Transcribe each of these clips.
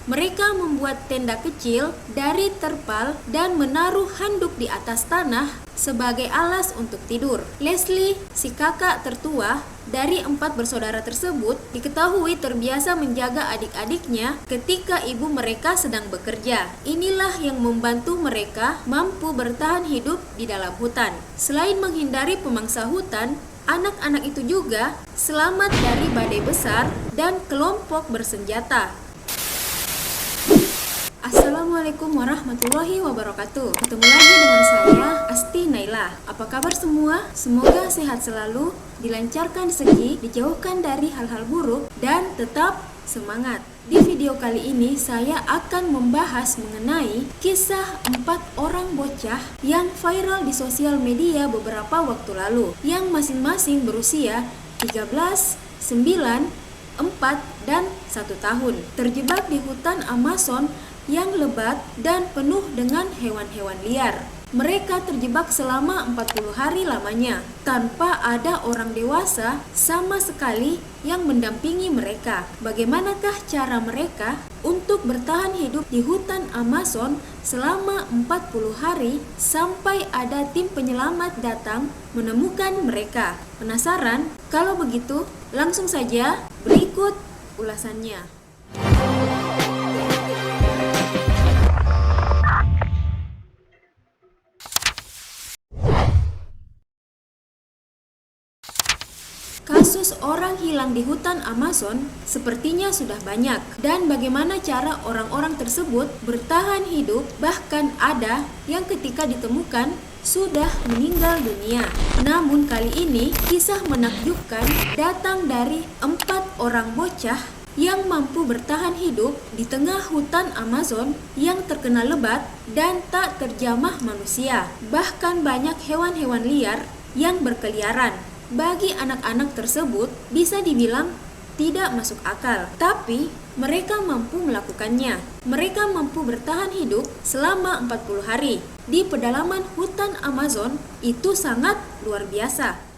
Mereka membuat tenda kecil dari terpal dan menaruh handuk di atas tanah sebagai alas untuk tidur. Leslie, si kakak tertua dari 4 bersaudara tersebut, diketahui terbiasa menjaga adik-adiknya ketika ibu mereka sedang bekerja. Inilah yang membantu mereka mampu bertahan hidup di dalam hutan. Selain menghindari pemangsa hutan, anak-anak itu juga selamat dari badai besar dan kelompok bersenjata. Assalamualaikum warahmatullahi wabarakatuh. Ketemu lagi dengan saya, Asti Naila. Apa kabar semua? Semoga sehat selalu, dilancarkan rezeki, dijauhkan dari hal-hal buruk, dan tetap semangat. Di video kali ini saya akan membahas mengenai kisah 4 orang bocah yang viral di sosial media beberapa waktu lalu, yang masing-masing berusia 13, 9, 4, dan 1 tahun. Terjebak di hutan Amazon yang lebat dan penuh dengan hewan-hewan liar. Mereka terjebak selama 40 hari lamanya, tanpa ada orang dewasa sama sekali yang mendampingi mereka. Bagaimanakah cara mereka untuk bertahan hidup di hutan Amazon selama 40 hari sampai ada tim penyelamat datang menemukan mereka? Penasaran? Kalau begitu, langsung saja berikut ulasannya. Kasus orang hilang di hutan Amazon sepertinya sudah banyak, dan bagaimana cara orang-orang tersebut bertahan hidup, bahkan ada yang ketika ditemukan sudah meninggal dunia. Namun kali ini kisah menakjubkan datang dari 4 orang bocah yang mampu bertahan hidup di tengah hutan Amazon yang terkena lebat dan tak terjamah manusia. Bahkan banyak hewan-hewan liar yang berkeliaran. Bagi anak-anak tersebut bisa dibilang tidak masuk akal, tapi mereka mampu melakukannya. Mereka mampu bertahan hidup selama 40 hari di pedalaman hutan Amazon. Itu sangat luar biasa.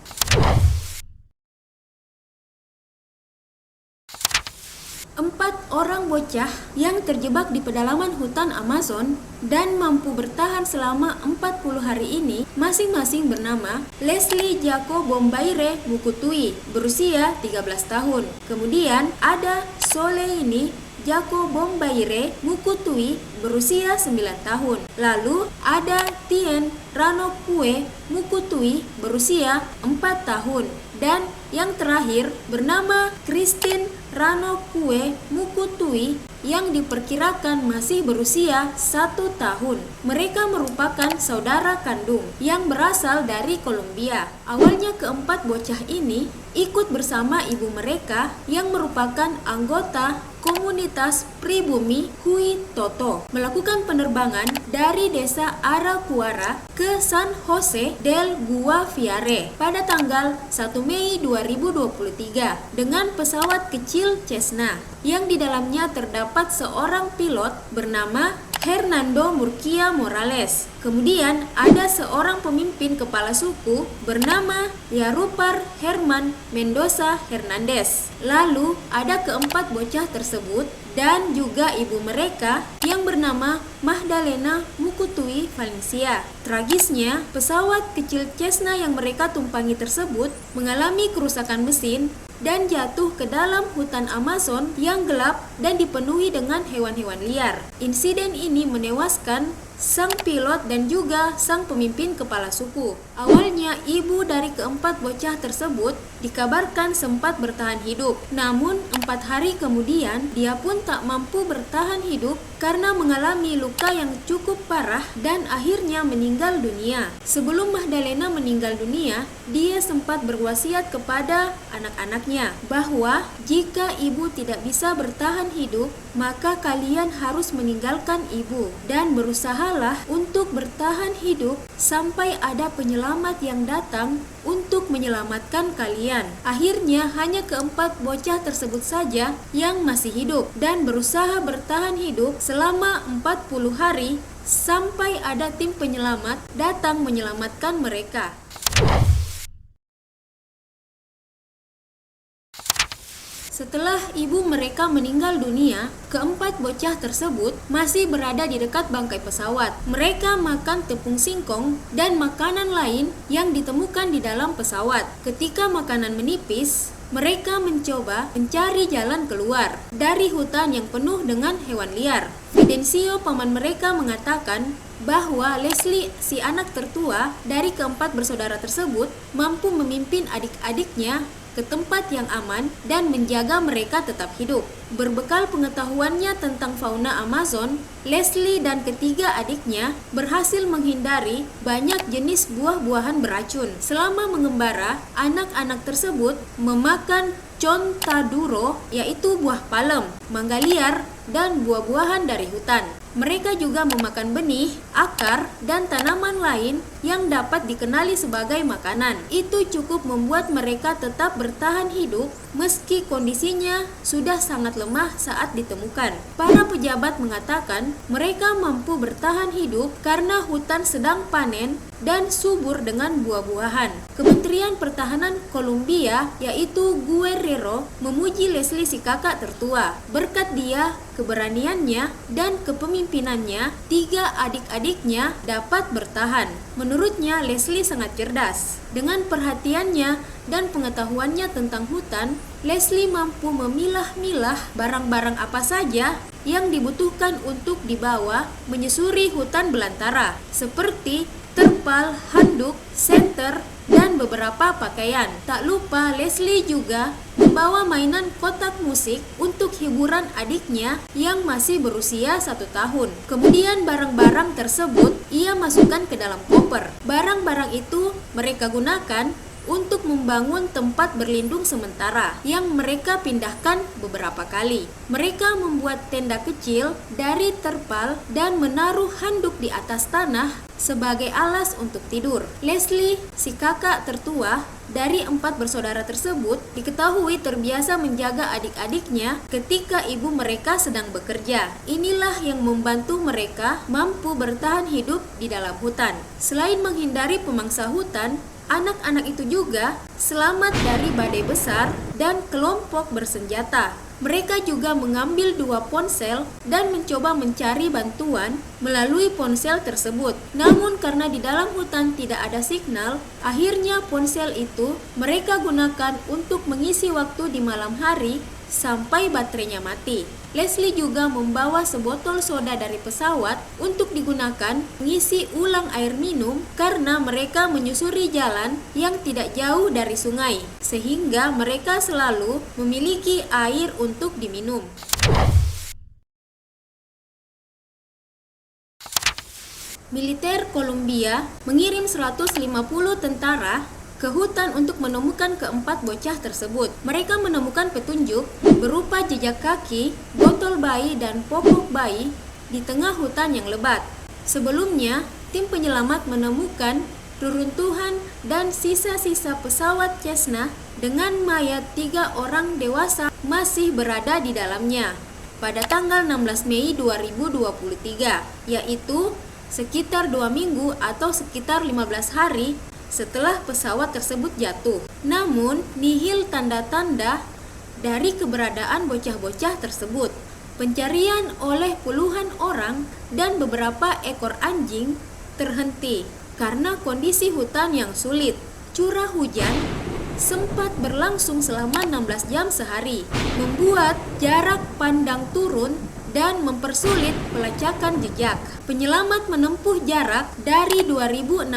4 orang bocah yang terjebak di pedalaman hutan Amazon dan mampu bertahan selama 40 hari ini masing-masing bernama Leslie Jaco Bombaire Mukutui, berusia 13 tahun. Kemudian ada Soleini Jaco Bombaire Mukutui, berusia 9 tahun. Lalu ada Tien Ranokue Mukutui, berusia 4 tahun. Dan yang terakhir bernama Christine Ranokue Mukutui yang diperkirakan masih berusia 1 tahun. Mereka merupakan saudara kandung yang berasal dari Kolombia. Awalnya keempat bocah ini ikut bersama ibu mereka yang merupakan anggota komunitas pribumi Hui Toto melakukan penerbangan dari desa Aracuara ke San Jose del Guaviare pada tanggal 1 Mei 2023 dengan pesawat kecil Cessna yang di dalamnya terdapat seorang pilot bernama Hernando Murcia Morales. Kemudian ada seorang pemimpin kepala suku bernama Yarupar Herman Mendoza Hernandez. Lalu ada keempat bocah tersebut dan juga ibu mereka yang bernama Magdalena Mukutui Valencia. Tragisnya, pesawat kecil Cessna yang mereka tumpangi tersebut mengalami kerusakan mesin dan jatuh ke dalam hutan Amazon yang gelap dan dipenuhi dengan hewan-hewan liar. Insiden ini menewaskan sang pilot dan juga sang pemimpin kepala suku. Awalnya ibu dari keempat bocah tersebut dikabarkan sempat bertahan hidup. Namun 4 hari kemudian dia pun tak mampu bertahan hidup karena mengalami luka yang cukup parah dan akhirnya meninggal dunia. Sebelum Magdalena meninggal dunia, dia sempat berwasiat kepada anak-anaknya bahwa jika ibu tidak bisa bertahan hidup, maka kalian harus meninggalkan ibu dan berusahalah untuk bertahan hidup sampai ada penyelamat yang datang untuk menyelamatkan kalian. Akhirnya hanya keempat bocah tersebut saja yang masih hidup dan berusaha bertahan hidup selama 40 hari sampai ada tim penyelamat datang menyelamatkan mereka. Setelah ibu mereka meninggal dunia, keempat bocah tersebut masih berada di dekat bangkai pesawat. Mereka makan tepung singkong dan makanan lain yang ditemukan di dalam pesawat. Ketika makanan menipis, mereka mencoba mencari jalan keluar dari hutan yang penuh dengan hewan liar. Fidencio, paman mereka, mengatakan bahwa Leslie, si anak tertua dari keempat bersaudara tersebut, mampu memimpin adik-adiknya ke tempat yang aman dan menjaga mereka tetap hidup. Berbekal pengetahuannya tentang fauna Amazon, Leslie dan ketiga adiknya berhasil menghindari banyak jenis buah-buahan beracun. Selama mengembara, anak-anak tersebut memakan chontaduro, yaitu buah palem, mangga liar, dan buah-buahan dari hutan. Mereka juga memakan benih, akar, dan tanaman lain yang dapat dikenali sebagai makanan. Itu cukup membuat mereka tetap bertahan hidup meski kondisinya sudah sangat lemah saat ditemukan. Para pejabat mengatakan mereka mampu bertahan hidup karena hutan sedang panen dan subur dengan buah-buahan. Kementerian Pertahanan Kolombia, yaitu Guerrero, memuji Leslie, si kakak tertua. Berkat dia, keberaniannya, dan kepemimpinannya, tiga adik-adiknya dapat bertahan. Menurutnya, Leslie sangat cerdas. Dengan perhatiannya dan pengetahuannya tentang hutan, Leslie mampu memilah-milah barang-barang apa saja yang dibutuhkan untuk dibawa menyusuri hutan belantara, seperti terpal, handuk, senter, dan beberapa pakaian. Tak lupa, Leslie juga membawa mainan kotak musik untuk hiburan adiknya yang masih berusia 1 tahun. Kemudian barang-barang tersebut ia masukkan ke dalam koper. Barang-barang itu mereka gunakan untuk membangun tempat berlindung sementara yang mereka pindahkan beberapa kali. Mereka membuat tenda kecil dari terpal dan menaruh handuk di atas tanah sebagai alas untuk tidur. Leslie, si kakak tertua dari 4 bersaudara tersebut, diketahui terbiasa menjaga adik-adiknya ketika ibu mereka sedang bekerja. Inilah yang membantu mereka mampu bertahan hidup di dalam hutan. Selain menghindari pemangsa hutan, anak-anak itu juga selamat dari badai besar dan kelompok bersenjata. Mereka juga mengambil 2 ponsel dan mencoba mencari bantuan melalui ponsel tersebut. Namun karena di dalam hutan tidak ada signal, akhirnya ponsel itu mereka gunakan untuk mengisi waktu di malam hari sampai baterainya mati. Leslie juga membawa sebotol soda dari pesawat untuk digunakan mengisi ulang air minum karena mereka menyusuri jalan yang tidak jauh dari sungai, sehingga mereka selalu memiliki air untuk diminum. Militer Kolombia mengirim 150 tentara ke hutan untuk menemukan keempat bocah tersebut. Mereka menemukan petunjuk berupa jejak kaki, botol bayi, dan popok bayi di tengah hutan yang lebat. Sebelumnya, tim penyelamat menemukan reruntuhan dan sisa-sisa pesawat Cessna dengan mayat 3 orang dewasa masih berada di dalamnya pada tanggal 16 Mei 2023, yaitu sekitar 2 minggu atau sekitar 15 hari setelah pesawat tersebut jatuh. Namun, nihil tanda-tanda dari keberadaan bocah-bocah tersebut. Pencarian oleh puluhan orang dan beberapa ekor anjing terhenti karena kondisi hutan yang sulit. Curah hujan sempat berlangsung selama 16 jam sehari, membuat jarak pandang turun dan mempersulit pelacakan jejak. Penyelamat menempuh jarak dari 2.600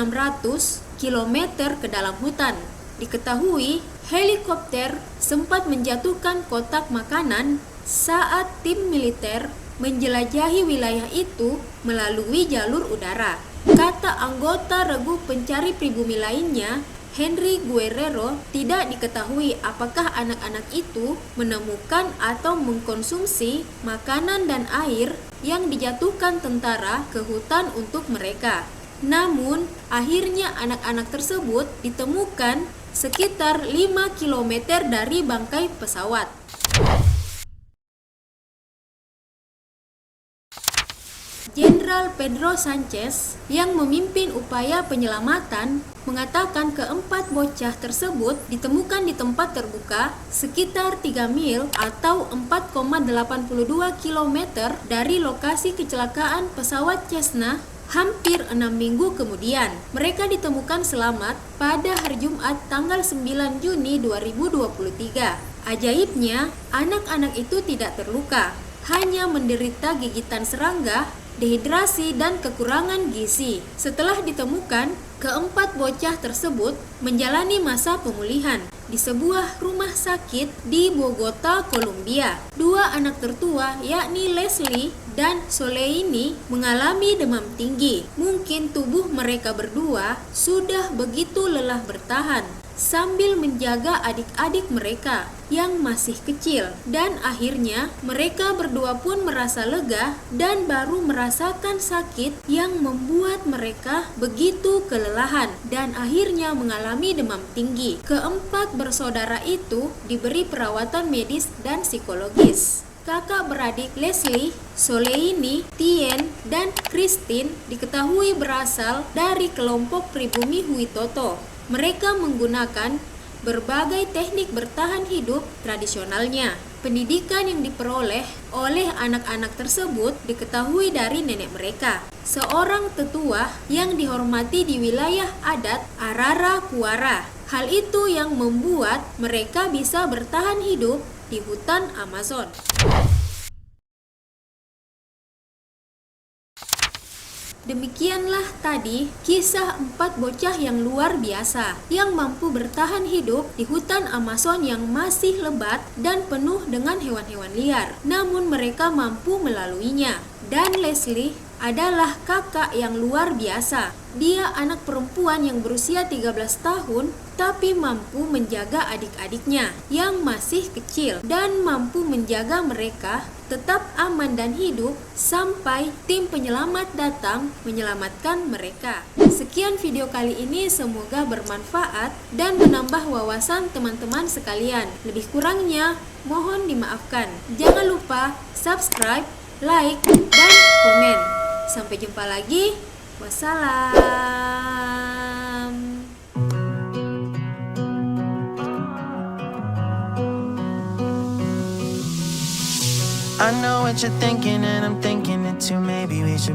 km ke dalam hutan. Diketahui helikopter sempat menjatuhkan kotak makanan saat tim militer menjelajahi wilayah itu melalui jalur udara. Kata anggota regu pencari pribumi lainnya, Henry Guerrero, tidak diketahui apakah anak-anak itu menemukan atau mengkonsumsi makanan dan air yang dijatuhkan tentara ke hutan untuk mereka. Namun, akhirnya anak-anak tersebut ditemukan sekitar 5 km dari bangkai pesawat. Jenderal Pedro Sanchez yang memimpin upaya penyelamatan mengatakan keempat bocah tersebut ditemukan di tempat terbuka sekitar 3 mil atau 4,82 km dari lokasi kecelakaan pesawat Cessna hampir 6 minggu kemudian. Mereka ditemukan selamat pada hari Jumat tanggal 9 Juni 2023. Ajaibnya, anak-anak itu tidak terluka, hanya menderita gigitan serangga, dehidrasi, dan kekurangan gizi. Setelah ditemukan, keempat bocah tersebut menjalani masa pemulihan di sebuah rumah sakit di Bogota, Kolombia. Dua anak tertua, yakni Leslie dan Soleini, mengalami demam tinggi. Mungkin tubuh mereka berdua sudah begitu lelah bertahan sambil menjaga adik-adik mereka yang masih kecil, dan akhirnya mereka berdua pun merasa lega dan baru merasakan sakit yang membuat mereka begitu kelelahan dan akhirnya mengalami demam tinggi. Keempat bersaudara itu diberi perawatan medis dan psikologis. Kakak beradik Leslie, Soleini, Tien, dan Christine diketahui berasal dari kelompok pribumi Huitoto. Mereka menggunakan berbagai teknik bertahan hidup tradisionalnya. Pendidikan yang diperoleh oleh anak-anak tersebut diketahui dari nenek mereka, seorang tetua yang dihormati di wilayah adat Araraquara. Hal itu yang membuat mereka bisa bertahan hidup di hutan Amazon. Demikianlah tadi kisah 4 bocah yang luar biasa yang mampu bertahan hidup di hutan Amazon yang masih lebat dan penuh dengan hewan-hewan liar. Namun mereka mampu melaluinya. Dan Leslie adalah kakak yang luar biasa. Dia anak perempuan yang berusia 13 tahun tapi mampu menjaga adik-adiknya yang masih kecil dan mampu menjaga mereka tetap aman dan hidup sampai tim penyelamat datang menyelamatkan mereka. Sekian video kali ini, semoga bermanfaat dan menambah wawasan teman-teman sekalian. Lebih kurangnya mohon dimaafkan. Jangan lupa subscribe, like, dan komen. Sampai jumpa lagi. Wassalam. I know what you're thinking and I'm thinking it too. Maybe we should